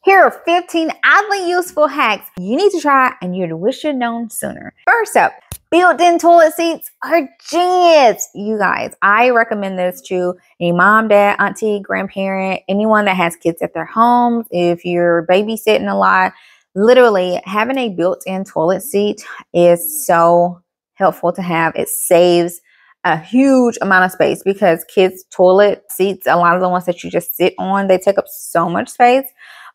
Here are 15 oddly useful hacks you need to try and you'd wish you'd known sooner. First up, built-in toilet seats are genius. You guys, I recommend this to any mom, dad, auntie, grandparent, anyone that has kids at their homes. If you're babysitting a lot, literally having a built-in toilet seat is so helpful to have. It saves a huge amount of space because kids' toilet seats, a lot of the ones that you just sit on, they take up so much space.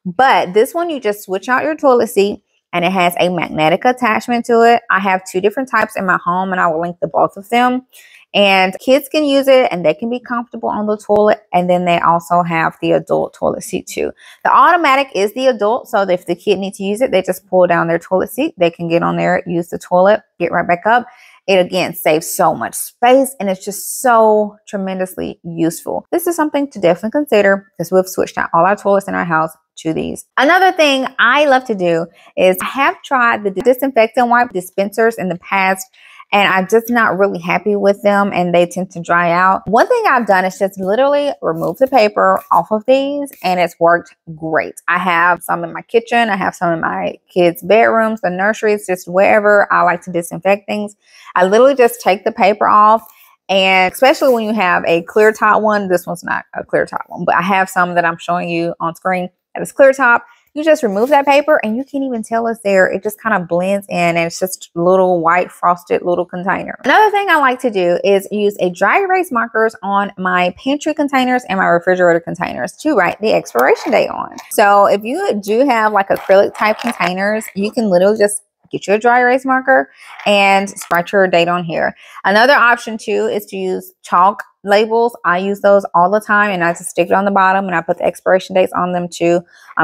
But this one, you just switch out your toilet seat and it has a magnetic attachment to it. I have two different types in my home and I will link the both of them. And kids can use it and they can be comfortable on the toilet. And then they also have the adult toilet seat too. The automatic is the adult. So if the kid needs to use it, they just pull down their toilet seat. They can get on there, use the toilet, get right back up. It again saves so much space and it's just so tremendously useful. This is something to definitely consider because we've switched out all our toilets in our house to these. Another thing I love to do is I have tried the disinfectant wipe dispensers in the past and I'm just not really happy with them and they tend to dry out. One thing I've done is just literally remove the paper off of these and it's worked great. I have some in my kitchen. I have some in my kids' bedrooms, the nurseries, just wherever I like to disinfect things. I literally just take the paper off. And especially when you have a clear top one, this one's not a clear top one, but I have some that I'm showing you on screen that is clear top. You just remove that paper and you can't even tell it's there. It just kind of blends in and it's just little white frosted little container. Another thing I like to do is use a dry erase markers on my pantry containers and my refrigerator containers to write the expiration date on. So if you do have like acrylic type containers, you can literally just get you a dry erase marker and write your date on here. Another option too is to use chalk labels. I use those all the time and I just stick it on the bottom and I put the expiration dates on them too.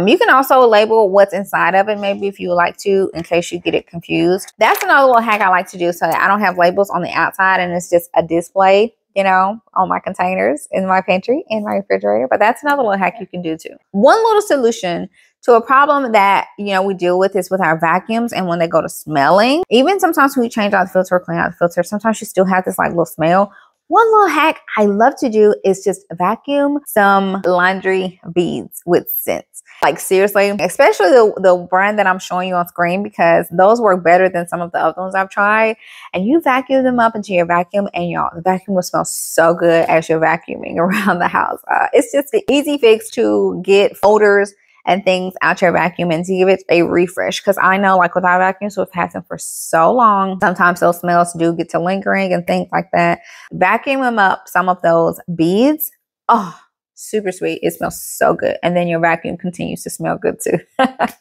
You can also label what's inside of it, maybe if you would like to, in case you get it confused. That's another little hack I like to do so that I don't have labels on the outside and it's just a display, you know, on my containers in my pantry and my refrigerator. But that's another little hack you can do too. One little solution to a problem that, you know, we deal with is with our vacuums and when they go to smelling. Even sometimes when we change out the filter or clean out the filter, sometimes you still have this like little smell. One little hack I love to do is just vacuum some laundry beads with scents. Like seriously, especially the brand that I'm showing you on screen because those work better than some of the other ones I've tried. And you vacuum them up into your vacuum and y'all, the vacuum will smell so good as you're vacuuming around the house. It's just an easy fix to get odors and things out your vacuum and to give it a refresh. Because I know like with our vacuums, we've had them for so long. Sometimes those smells do get to lingering and things like that. Vacuum them up, some of those beads. Oh, super sweet. It smells so good. And then your vacuum continues to smell good too.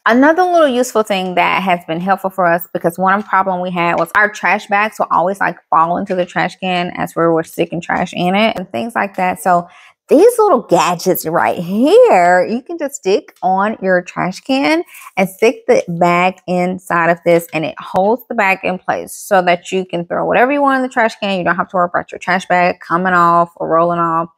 Another little useful thing that has been helpful for us because one problem we had was our trash bags will always like fall into the trash can as we were sticking trash in it and things like that. So these little gadgets right here, you can just stick on your trash can and stick the bag inside of this and it holds the bag in place so that you can throw whatever you want in the trash can. You don't have to worry about your trash bag coming off or rolling off,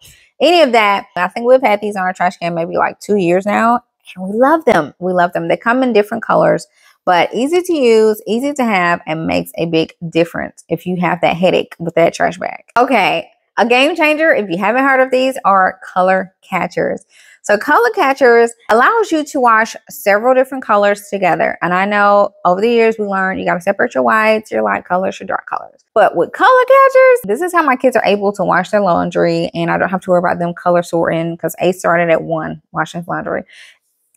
any of that. I think we've had these on our trash can maybe like 2 years now and we love them. We love them. They come in different colors, but easy to use, easy to have, and makes a big difference if you have that headache with that trash bag. Okay. A game changer, if you haven't heard of these, are color catchers. So color catchers allows you to wash several different colors together. And I know over the years we learned you got to separate your whites, your light colors, your dark colors. But with color catchers, this is how my kids are able to wash their laundry. And I don't have to worry about them color sorting because Ace started at 1 washing his laundry.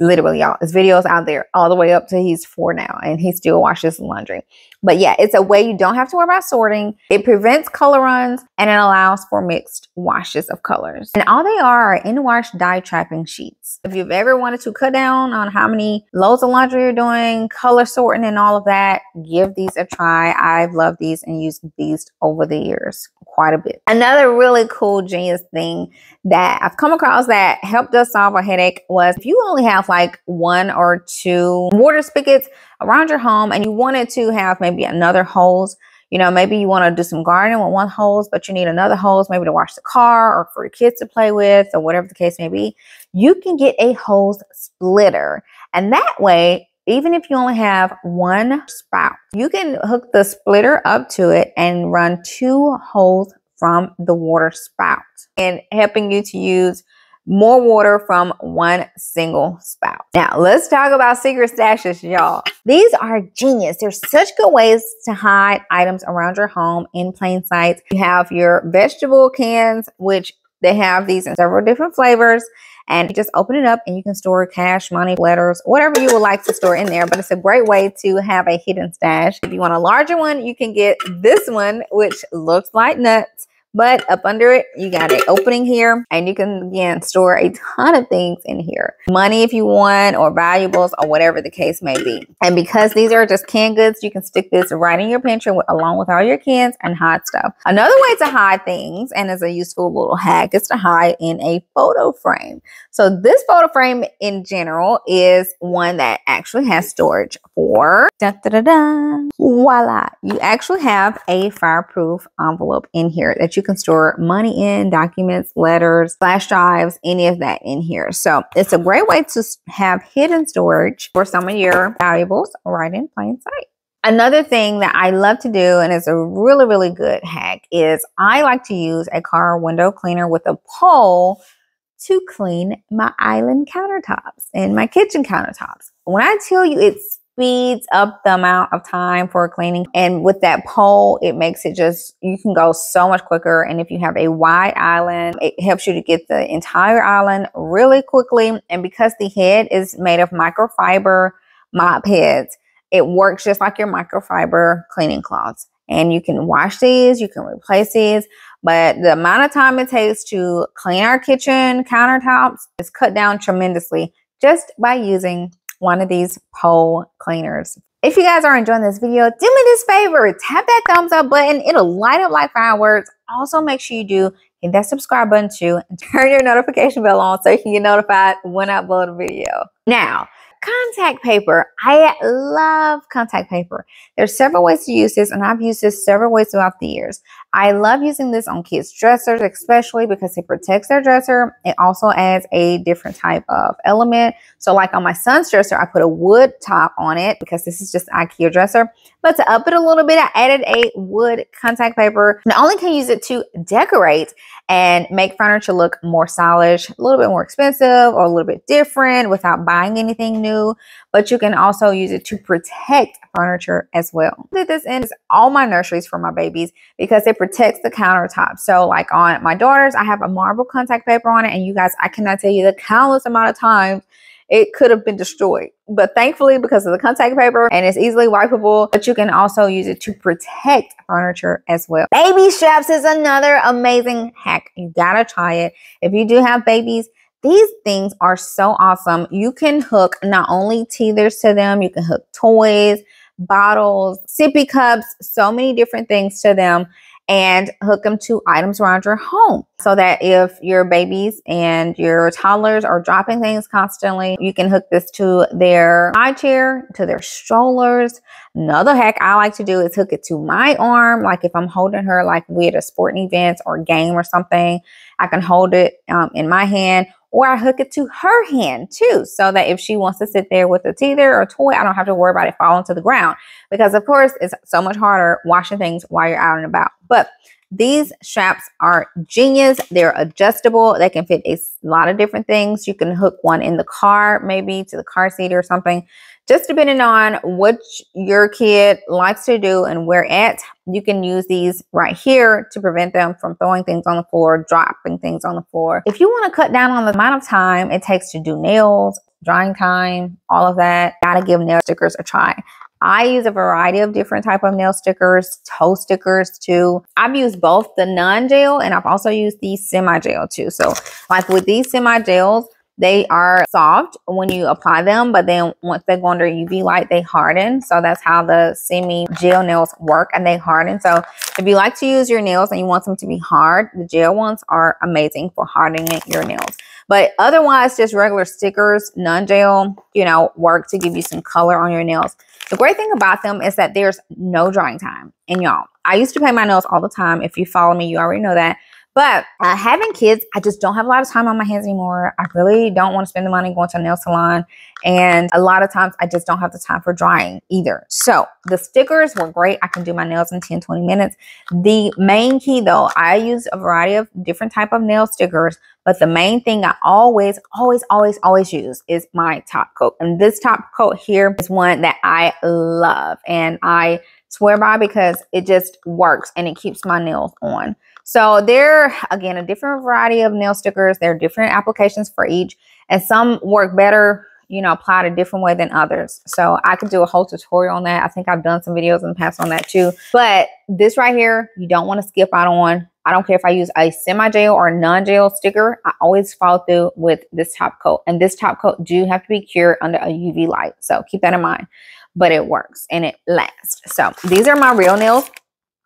Literally, y'all, there's videos out there all the way up to he's 4 now and he still washes laundry. But yeah, it's a way you don't have to worry about sorting. It prevents color runs and it allows for mixed washes of colors. And all they are in-wash dye trapping sheets. If you've ever wanted to cut down on how many loads of laundry you're doing, color sorting and all of that, give these a try. I've loved these and used these over the years quite a bit. Another really cool genius thing that I've come across that helped us solve a headache was if you only have like 1 or 2 water spigots around your home and you wanted to have maybe another hose, you know, maybe you want to do some gardening with one hose, but you need another hose maybe to wash the car or for your kids to play with or whatever the case may be, you can get a hose splitter. And that way, even if you only have 1 spout, you can hook the splitter up to it and run 2 holes from the water spout and helping you to use more water from one single spout. Now, let's talk about secret stashes, y'all. These are genius. They're such good ways to hide items around your home in plain sight. You have your vegetable cans, which they have these in several different flavors. And you just open it up and you can store cash, money, letters, whatever you would like to store in there. But it's a great way to have a hidden stash. If you want a larger one, you can get this one, which looks like nuts. But up under it, you got an opening here, and you can, again, store a ton of things in here. Money if you want, or valuables, or whatever the case may be. And because these are just canned goods, you can stick this right in your pantry along with all your cans and hide stuff. Another way to hide things, and is a useful little hack, is to hide in a photo frame. So this photo frame in general is one that actually has storage for, voila, you actually have a fireproof envelope in here that you can store money in, documents, letters, flash drives, any of that in here. So it's a great way to have hidden storage for some of your valuables right in plain sight. Another thing that I love to do, and it's a really, really good hack, is I like to use a car window cleaner with a pole to clean my island countertops and my kitchen countertops. When I tell you it's speeds up the amount of time for cleaning. And with that pole, it makes it just, you can go so much quicker. And if you have a wide island, it helps you to get the entire island really quickly. And because the head is made of microfiber mop heads, it works just like your microfiber cleaning cloths. And you can wash these, you can replace these, but the amount of time it takes to clean our kitchen countertops is cut down tremendously just by using one of these pole cleaners. If you guys are enjoying this video, do me this favor, tap that thumbs up button. It'll light up like fireworks. Also, make sure you do hit that subscribe button too, and turn your notification bell on so you can get notified when I upload a video. Now, contact paper. I love contact paper. There's several ways to use this, and I've used this several ways throughout the years. I love using this on kids' dressers, especially because it protects their dresser. It also adds a different type of element. So like on my son's dresser, I put a wood top on it because this is just an IKEA dresser. But to up it a little bit, I added a wood contact paper. Not only can you use it to decorate and make furniture look more stylish, a little bit more expensive or a little bit different without buying anything new, but you can also use it to protect furniture as well. This ends all my nurseries for my babies because it protects the countertop. So like on my daughter's, I have a marble contact paper on it, and you guys, I cannot tell you the countless amount of times it could have been destroyed. But thankfully, because of the contact paper, and it's easily wipeable, but you can also use it to protect furniture as well. Baby straps is another amazing hack. You gotta try it. If you do have babies, these things are so awesome. You can hook not only teethers to them, you can hook toys, bottles, sippy cups, so many different things to them, and hook them to items around your home so that if your babies and your toddlers are dropping things constantly, you can hook this to their high chair, to their strollers. Another hack I like to do is hook it to my arm. Like if I'm holding her, like we at a sporting event or game or something, I can hold it in my hand, or I hook it to her hand too, so that if she wants to sit there with a teether or toy, I don't have to worry about it falling to the ground. Because of course, it's so much harder washing things while you're out and about. But these straps are genius. They're adjustable. They can fit a lot of different things. You can hook one in the car, maybe to the car seat or something. Just depending on what your kid likes to do and where at, you can use these right here to prevent them from throwing things on the floor, dropping things on the floor. If you want to cut down on the amount of time it takes to do nails, drying time, all of that, gotta give nail stickers a try. I use a variety of different type of nail stickers, toe stickers too. I've used both the non-gel, and I've also used the semi-gel too. So like with these semi-gels, they are soft when you apply them, but then once they go under UV light, they harden. So that's how the semi-gel nails work, and they harden. So if you like to use your nails and you want them to be hard, the gel ones are amazing for hardening your nails. But otherwise, just regular stickers, non-gel, work to give you some color on your nails. The great thing about them is that there's no drying time. And y'all, I used to paint my nails all the time. If you follow me, you already know that. But having kids, I just don't have a lot of time on my hands anymore. I really don't want to spend the money going to a nail salon. And a lot of times I just don't have the time for drying either. So the stickers were great. I can do my nails in 10-20 minutes. The main key though, I use a variety of different type of nail stickers, but the main thing I always use is my top coat. And this top coat here is one that I love and I swear by because it just works and it keeps my nails on. So there, again, a different variety of nail stickers. There are different applications for each, and some work better, you know, applied a different way than others. So I could do a whole tutorial on that. I think I've done some videos in the past on that too. But this right here, you don't want to skip out on. I don't care if I use a semi-gel or a non-gel sticker. I always follow through with this top coat. And this top coat do have to be cured under a UV light. So keep that in mind. But it works and it lasts. So these are my real nails.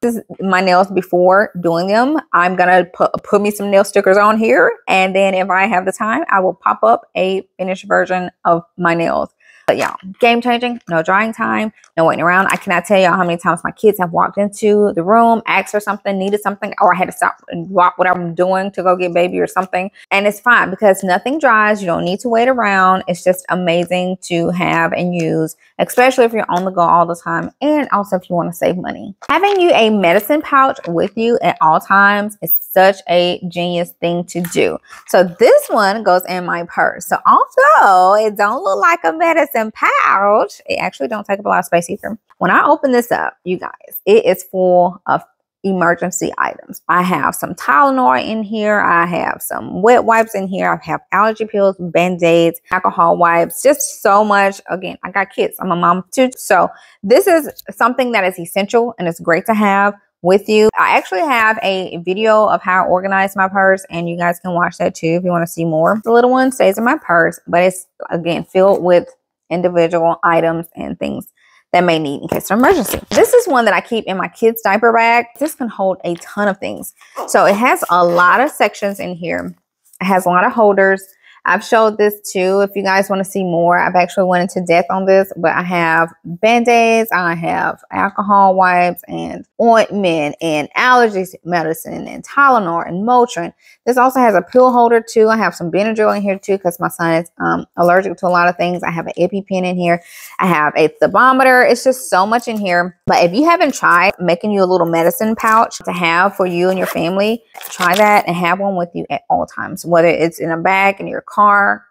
This is my nails before doing them. I'm gonna put me some nail stickers on here, and then if I have the time, I will pop up a finished version of my nails. But y'all, game changing, no drying time, no waiting around. I cannot tell y'all how many times my kids have walked into the room, asked for something, needed something, or I had to stop and walk whatever I'm doing to go get baby or something. And it's fine because nothing dries. You don't need to wait around. It's just amazing to have and use, especially if you're on the go all the time, and also if you want to save money. Having you a medicine pouch with you at all times is such a genius thing to do. So this one goes in my purse. So although it don't look like a medicine pouch, it actually don't take up a lot of space either. When I open this up, you guys, it is full of emergency items. I have some Tylenol in here. I have some wet wipes in here. I have allergy pills, Band-Aids, alcohol wipes, just so much. Again, I got kids. I'm a mom too. So this is something that is essential and it's great to have with you. I actually have a video of how I organize my purse, and you guys can watch that too if you want to see more. The little one stays in my purse, but it's again filled with individual items and things that may need in case of emergency. This is one that I keep in my kids' diaper bag. This can hold a ton of things. So it has a lot of sections in here. It has a lot of holders. I've showed this too if you guys want to see more. I've actually went into depth on this, but I have Band-Aids, I have alcohol wipes and ointment and allergy medicine and Tylenol and Motrin. This also has a pill holder too. I have some Benadryl in here too because my son is allergic to a lot of things. I have an EpiPen in here. I have a thermometer. It's just so much in here. But if you haven't tried making you a little medicine pouch to have for you and your family, try that and have one with you at all times, whether it's in a bag, in your car,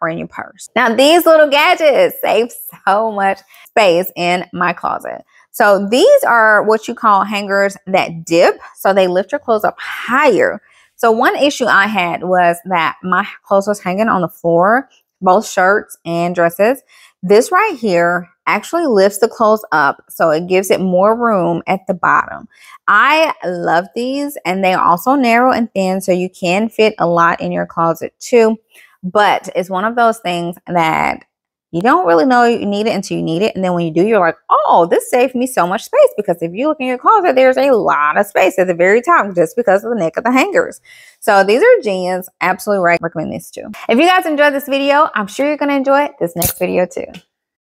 or in your purse. Now, these little gadgets save so much space in my closet. So these are what you call hangers that dip. So they lift your clothes up higher. So one issue I had was that my clothes was hanging on the floor, both shirts and dresses. This right here actually lifts the clothes up, so it gives it more room at the bottom. I love these, and they are also narrow and thin, so you can fit a lot in your closet too. But it's one of those things that you don't really know you need it until you need it. And then when you do, you're like, oh, this saved me so much space. Because if you look in your closet, there's a lot of space at the very top just because of the neck of the hangers. So these are genius. Absolutely recommend this too. If you guys enjoyed this video, I'm sure you're going to enjoy this next video too.